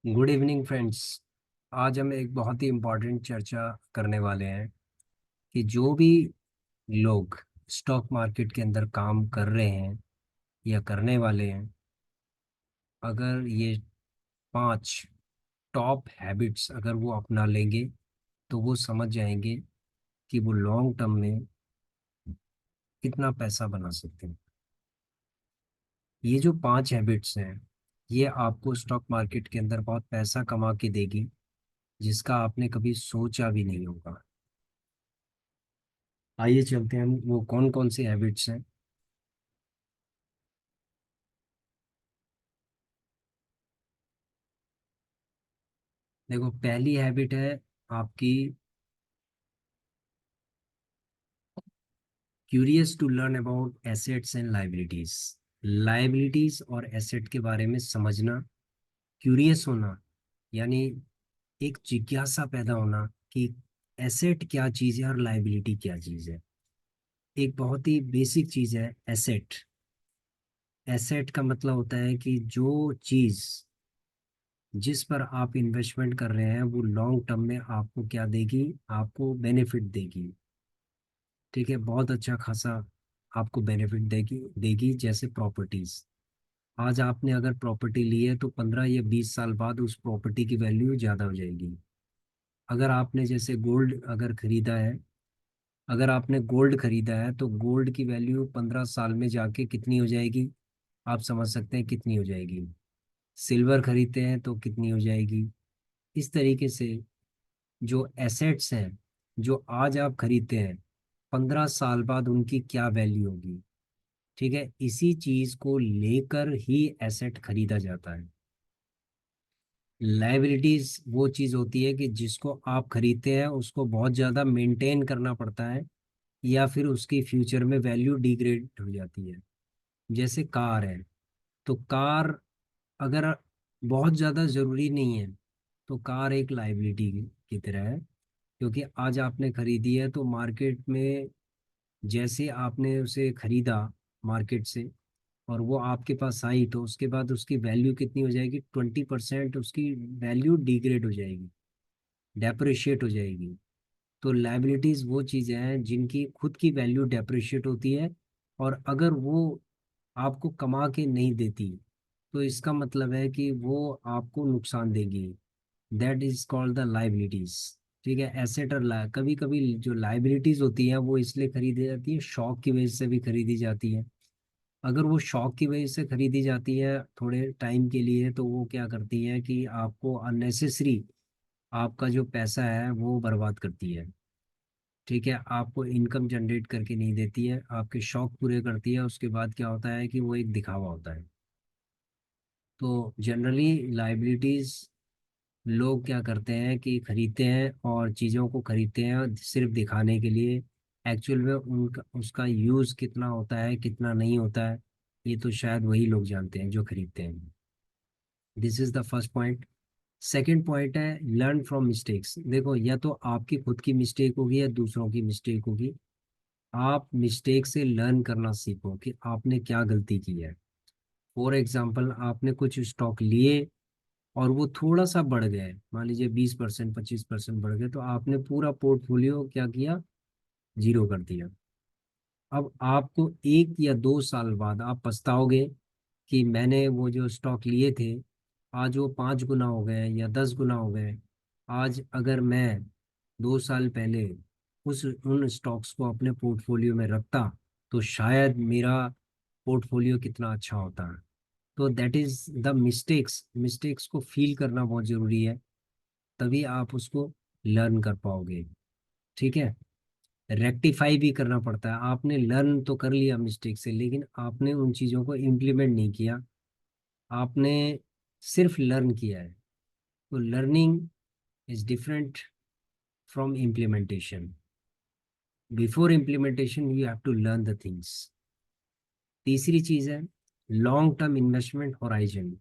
Good evening friends. आज हम एक बहुत ही इम्पोर्टेंट चर्चा करने वाले हैं कि जो भी लोग स्टॉक मार्केट के अंदर काम कर रहे हैं या करने वाले हैं, अगर ये 5 टॉप हैबिट्स अगर वो अपना लेंगे तो वो समझ जाएंगे कि वो लॉन्ग टर्म में कितना पैसा बना सकते हैं। ये जो 5 हैबिट्स हैं, ये आपको स्टॉक मार्केट के अंदर बहुत पैसा कमा के देगी, जिसका आपने कभी सोचा भी नहीं होगा। आइए चलते हैं, वो कौन कौन से हैबिट्स हैं। देखो, पहली हैबिट है आपकी curious to learn about assets and liabilities. Liabilities और एसेट के बारे में समझना, क्यूरियस होना, यानी एक जिज्ञासा पैदा होना कि एसेट क्या चीज़ है और लाइबिलिटी क्या चीज़ है। एक बहुत ही बेसिक चीज़ है एसेट। एसेट का मतलब होता है कि जो चीज़ जिस पर आप इन्वेस्टमेंट कर रहे हैं वो लॉन्ग टर्म में आपको क्या देगी, आपको बेनिफिट देगी। ठीक है, बहुत अच्छा खासा आपको बेनिफिट देगी देगी जैसे प्रॉपर्टीज। आज आपने अगर प्रॉपर्टी ली है तो 15 या 20 साल बाद उस प्रॉपर्टी की वैल्यू ज़्यादा हो जाएगी। अगर आपने जैसे गोल्ड अगर खरीदा है, अगर आपने गोल्ड खरीदा है तो गोल्ड की वैल्यू 15 साल में जाके कितनी हो जाएगी, आप समझ सकते हैं कितनी हो जाएगी। सिल्वर खरीदते हैं तो कितनी हो जाएगी। इस तरीके से जो एसेट्स हैं, जो आज आप खरीदते हैं, 15 साल बाद उनकी क्या वैल्यू होगी। ठीक है, इसी चीज को लेकर ही एसेट खरीदा जाता है। लाइबिलिटीज वो चीज होती है कि जिसको आप खरीदते हैं उसको बहुत ज्यादा मेंटेन करना पड़ता है, या फिर उसकी फ्यूचर में वैल्यू डिग्रेड हो जाती है। जैसे कार है, तो कार अगर बहुत ज्यादा जरूरी नहीं है तो कार एक लाइबिलिटी की तरह है। क्योंकि आज आपने खरीदी है तो मार्केट में जैसे आपने उसे खरीदा मार्केट से और वो आपके पास आई तो उसके बाद उसकी वैल्यू कितनी हो जाएगी, 20% उसकी वैल्यू डिग्रेड हो जाएगी, डेप्रिशिएट हो जाएगी। तो लाइबिलिटीज वो चीज़ें हैं जिनकी खुद की वैल्यू डेप्रिशिएट होती है, और अगर वो आपको कमा के नहीं देती तो इसका मतलब है कि वो आपको नुकसान देगी। That is called the liabilities. ठीक है, एसेट और कभी कभी जो लाइबिलिटीज होती हैं वो इसलिए खरीदी जाती है, शौक की वजह से भी खरीदी जाती है। अगर वो शौक की वजह से खरीदी जाती है थोड़े टाइम के लिए तो वो क्या करती है कि आपको अननेसेसरी आपका जो पैसा है वो बर्बाद करती है। ठीक है, आपको इनकम जनरेट करके नहीं देती है, आपके शौक पूरे करती है, उसके बाद क्या होता है कि वो एक दिखावा होता है। तो जनरली लाइबिलिटीज लोग क्या करते हैं कि खरीदते हैं और चीज़ों को खरीदते हैं सिर्फ दिखाने के लिए। एक्चुअल में उनका उसका यूज़ कितना होता है कितना नहीं होता है, ये तो शायद वही लोग जानते हैं जो खरीदते हैं। This is the first point. Second point है लर्न फ्रॉम मिस्टेक्स। देखो, या तो आपकी खुद की मिस्टेक होगी या दूसरों की मिस्टेक होगी। आप मिस्टेक से लर्न करना सीखो कि आपने क्या गलती की है। फॉर एग्जाम्पल, आपने कुछ स्टॉक लिए और वो थोड़ा सा बढ़ गए, मान लीजिए 20% 25% बढ़ गए, तो आपने पूरा पोर्टफोलियो क्या किया, जीरो कर दिया। अब आपको 1 या 2 साल बाद आप पछताओगे कि मैंने वो जो स्टॉक लिए थे आज वो 5 गुना हो गए या 10 गुना हो गए। आज अगर मैं 2 साल पहले उस उन स्टॉक्स को अपने पोर्टफोलियो में रखता तो शायद मेरा पोर्टफोलियो कितना अच्छा होता। तो that is the mistakes. Mistakes को फील करना बहुत जरूरी है, तभी आप उसको लर्न कर पाओगे। ठीक है, रेक्टिफाई भी करना पड़ता है। आपने लर्न तो कर लिया मिस्टेक से, लेकिन आपने उन चीज़ों को इम्प्लीमेंट नहीं किया, आपने सिर्फ लर्न किया है। तो learning is different from implementation. Before implementation you have to learn the things. तीसरी चीज़ है लॉन्ग टर्म इन्वेस्टमेंट होराइजन।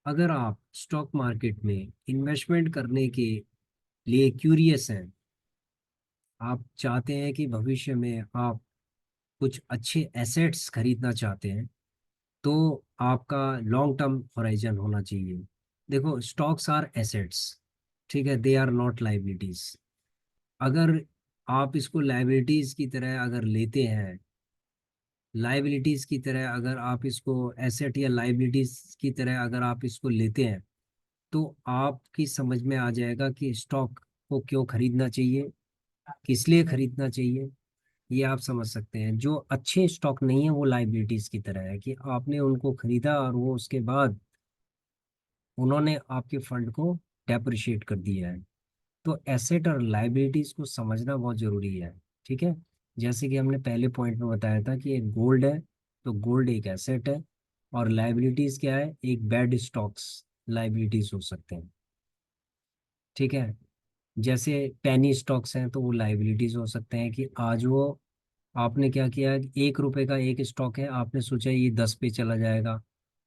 अगर आप स्टॉक मार्केट में इन्वेस्टमेंट करने के लिए क्यूरियस हैं, आप चाहते हैं कि भविष्य में आप कुछ अच्छे एसेट्स खरीदना चाहते हैं, तो आपका लॉन्ग टर्म होराइजन होना चाहिए। देखो, स्टॉक्स आर एसेट्स, ठीक है, दे आर नॉट लाइबिलिटीज। अगर आप इसको लाइबिलिटीज की तरह अगर लेते हैं, लाइबिलिटीज की तरह अगर आप इसको एसेट या लाइबिलिटीज की तरह अगर आप इसको लेते हैं, तो आपकी समझ में आ जाएगा कि स्टॉक को क्यों खरीदना चाहिए, किस लिए खरीदना चाहिए। ये आप समझ सकते हैं। जो अच्छे स्टॉक नहीं है वो लाइबिलिटीज की तरह है, कि आपने उनको खरीदा और वो उसके बाद उन्होंने आपके फंड को डेप्रिशिएट कर दिया है। तो एसेट और लाइबिलिटीज को समझना बहुत जरूरी है। ठीक है, जैसे कि हमने पहले पॉइंट में बताया था कि एक गोल्ड है, तो गोल्ड एक एसेट है, और लाइबिलिटीज क्या है, एक बैड स्टॉक्स लाइबिलिटीज हो सकते हैं। ठीक है, जैसे पेनी स्टॉक्स हैं तो वो लाइबिलिटीज हो सकते हैं, कि आज वो आपने क्या किया, 1 रुपए का एक स्टॉक है, आपने सोचा ये 10 पे चला जाएगा,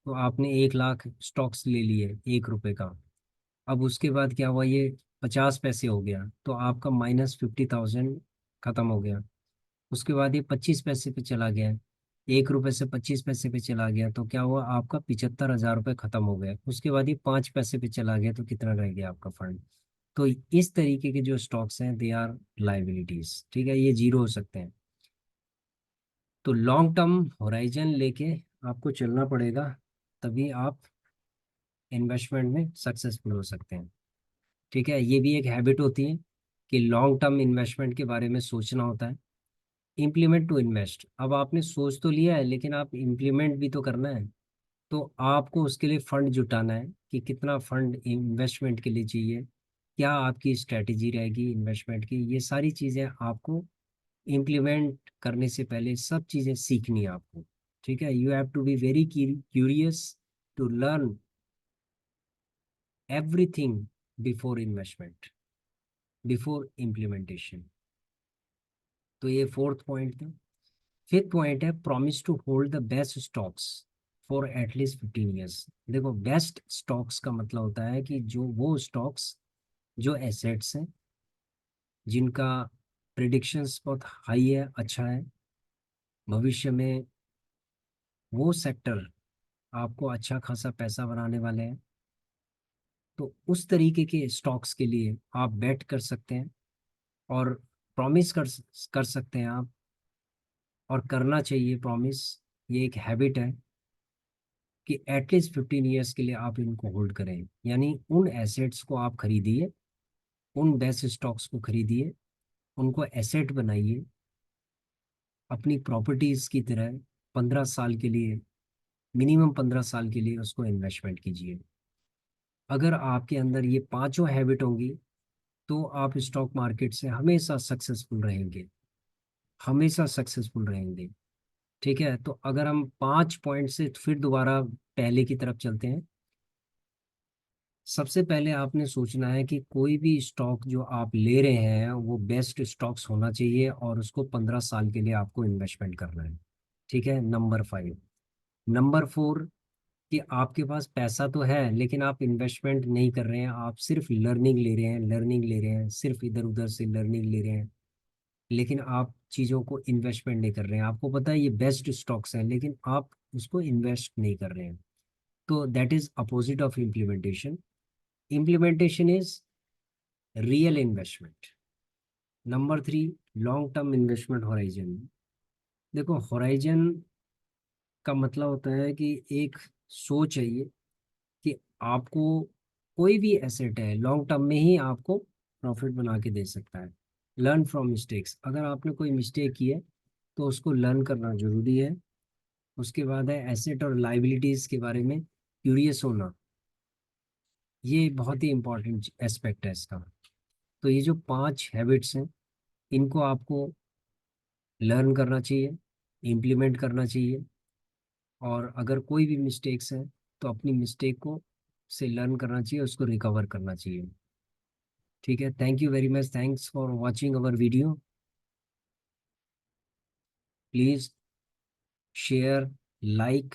तो आपने 1 लाख स्टॉक्स ले लिए 1 रुपए का। अब उसके बाद क्या हुआ, ये 50 पैसे हो गया, तो आपका -50,000 खत्म हो गया। उसके बाद ये 25 पैसे पे चला गया, 1 रुपए से 25 पैसे पे चला गया, तो क्या हुआ, आपका 75,000 रुपये खत्म हो गए। उसके बाद ये 5 पैसे पे चला गया, तो कितना रह गया आपका फंड। तो इस तरीके के जो स्टॉक्स हैं दे आर लाइबिलिटीज। ठीक है, ये जीरो हो सकते हैं। तो लॉन्ग टर्म होराइजन लेके आपको चलना पड़ेगा, तभी आप इन्वेस्टमेंट में सक्सेसफुल हो सकते हैं। ठीक है, ये भी एक हैबिट होती है कि लॉन्ग टर्म इन्वेस्टमेंट के बारे में सोचना होता है। इम्प्लीमेंट टू इन्वेस्ट, अब आपने सोच तो लिया है लेकिन आप इम्प्लीमेंट भी तो करना है। तो आपको उसके लिए फंड जुटाना है, कि कितना फंड इन्वेस्टमेंट के लिए चाहिए, क्या आपकी स्ट्रेटेजी रहेगी इन्वेस्टमेंट की। ये सारी चीज़ें आपको इम्प्लीमेंट करने से पहले सब चीज़ें सीखनी है आपको। ठीक है, you have to be very curious to learn everything before investment, before implementation. तो ये फोर्थ पॉइंट था। फिफ्थ पॉइंट है, promise to hold the best stocks for at least 15 years. देखो, बेस्ट स्टॉक्स का मतलब होता है कि जो वो स्टॉक्स, जो एसेट्स हैं जिनका प्रिडिक्शंस बहुत हाई है, अच्छा है, भविष्य में वो सेक्टर आपको अच्छा खासा पैसा बनाने वाले हैं। तो उस तरीके के स्टॉक्स के लिए आप बेट कर सकते हैं, और प्रॉमिस कर सकते हैं आप, और करना चाहिए प्रॉमिस। ये एक हैबिट है कि एटलीस्ट 15 ईयर्स के लिए आप इनको होल्ड करें, यानी उन एसेट्स को आप खरीदिए, उन बेस्ट स्टॉक्स को खरीदिए, उनको एसेट बनाइए अपनी प्रॉपर्टीज की तरह। 15 साल के लिए, मिनिमम 15 साल के लिए उसको इन्वेस्टमेंट कीजिए। अगर आपके अंदर ये पांचों हैबिट होंगी, तो आप स्टॉक मार्केट से हमेशा सक्सेसफुल रहेंगे, हमेशा सक्सेसफुल रहेंगे। ठीक है, तो अगर हम 5 पॉइंट से फिर दोबारा पहले की तरफ चलते हैं। सबसे पहले आपने सोचना है कि कोई भी स्टॉक जो आप ले रहे हैं वो बेस्ट स्टॉक्स होना चाहिए, और उसको 15 साल के लिए आपको इन्वेस्टमेंट करना है। ठीक है, नंबर 5। नंबर 4, कि आपके पास पैसा तो है लेकिन आप इन्वेस्टमेंट नहीं कर रहे हैं, आप सिर्फ लर्निंग ले रहे हैं, लर्निंग ले रहे हैं, सिर्फ इधर उधर से लर्निंग ले रहे हैं, लेकिन आप चीज़ों को इन्वेस्टमेंट नहीं कर रहे हैं। आपको पता है ये बेस्ट स्टॉक्स हैं, लेकिन आप उसको इन्वेस्ट नहीं कर रहे हैं। तो that is opposite of implementation. Implementation is real investment. Number 3, long term investment horizon. देखो, होराइजन का मतलब होता है कि एक सोच है ये, कि आपको कोई भी एसेट है लॉन्ग टर्म में ही आपको प्रॉफिट बना के दे सकता है। लर्न फ्रॉम मिस्टेक्स, अगर आपने कोई मिस्टेक की है तो उसको लर्न करना जरूरी है। उसके बाद है एसेट और लाइबिलिटीज के बारे में क्यूरियस होना, ये बहुत ही इंपॉर्टेंट एस्पेक्ट है इसका। तो ये जो 5 हैबिट्स हैं, इनको आपको लर्न करना चाहिए, इम्प्लीमेंट करना चाहिए, और अगर कोई भी मिस्टेक्स हैं तो अपनी मिस्टेक को से लर्न करना चाहिए, उसको रिकवर करना चाहिए। ठीक है, thank you very much, thanks for watching our video. Please share, like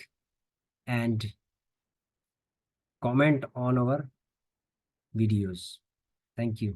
and comment on our videos. Thank you.